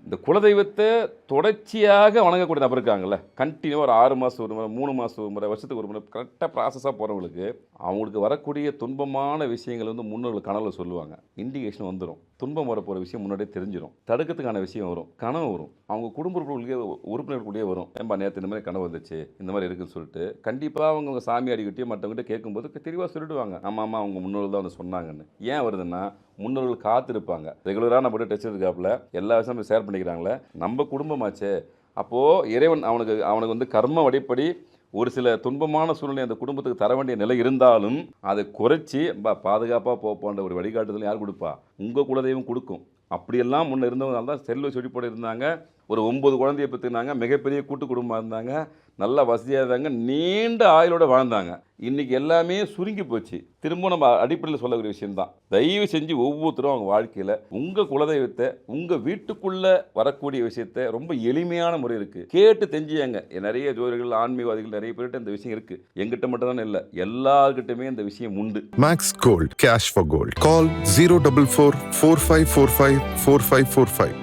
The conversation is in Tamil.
இந்த குலதெய்வத்தை தொடர்ச்சியாக வணங்கக்கூடிய நபர் இருக்காங்கல்ல, கண்டினியூவாக ஒரு 6 மாதம் ஒரு முறை, 3 மாதம் ஒரு முறை, வருஷத்துக்கு ஒரு முறை கரெக்டாக ப்ராசஸாக போகிறவங்களுக்கு அவங்களுக்கு வரக்கூடிய துன்பமான விஷயங்கள் வந்து முன்னோர்கள் கனவுல சொல்லுவாங்க. இண்டிகேஷன் வந்துடும். துன்பம் வரப்போகிற விஷயம் முன்னாடியே தெரிஞ்சிடும். தடுக்கிறதுக்கான விஷயம் வரும், கனவு வரும். அவங்க குடும்ப உறுப்பினர்களுக்குள்ளேயே வரும். ஏன்பா நேற்று இந்த மாதிரி கனவு வந்துச்சு, இந்த மாதிரி இருக்குன்னு சொல்லிட்டு கண்டிப்பாக அவங்க சாமியாடிக்கிட்டே மற்றவங்ககிட்ட கேட்கும்போது தெளிவாக சொல்லிடுவாங்க. ஆமாம் அவங்க முன்னோர்கள் தான் வந்து சொன்னாங்கன்னு. ஏன் வருதுன்னா முன்னோர்கள் காத்திருப்பாங்க. ரெகுலராக நம்ம கூட டச் இருக்காப்புல எல்லா விஷயமும் ஷேர் பண்ணிக்கிறாங்களே, நம்ம குடும்பமாச்சே. அப்போது இறைவன் அவனுக்கு வந்து கர்ம வழிப்படி ஒரு சில துன்பமான சூழ்நிலை அந்த குடும்பத்துக்கு தர வேண்டிய நிலை இருந்தாலும் அதை குறைச்சி பாதுகாப்பாக போப்பான்ற ஒரு வழிகாட்டுதல் யார் கொடுப்பா? உங்கள் குலதெய்வம் கொடுக்கும். அப்படியெல்லாம் முன்னே இருந்தவங்களால தான் செல்வ செழிப்போடு இருந்தாங்க. ஒரு 9 குழந்தைய பெற்றுனாங்க. மிகப்பெரிய கூட்டு குடும்பமாக இருந்தாங்க. நல்லா வசதியாக இருந்தாங்க. நீண்ட ஆயுளோடு வாழ்ந்தாங்க. இன்றைக்கி எல்லாமே சுருங்கி போச்சு. திரும்ப நம்ம அடிப்படையில் சொல்லக்கூடிய விஷயம்தான். தயவு செஞ்சு ஒவ்வொருத்தரும் அவங்க வாழ்க்கையில் உங்கள் குலதெய்வத்தை உங்கள் வீட்டுக்குள்ளே வரக்கூடிய விஷயத்தை ரொம்ப எளிமையான முறை இருக்குது, கேட்டு தெரிஞ்சுங்க. நிறைய ஜோதிடர்கள், ஆன்மீகவாதிகள் நிறைய பேர்கிட்ட இந்த விஷயம் இருக்குது. எங்கிட்ட மட்டும் தானே இல்லை, எல்லார்கிட்டயுமே இந்த விஷயம் உண்டு. Max Gold, cash for gold. Call 044 4545 4545.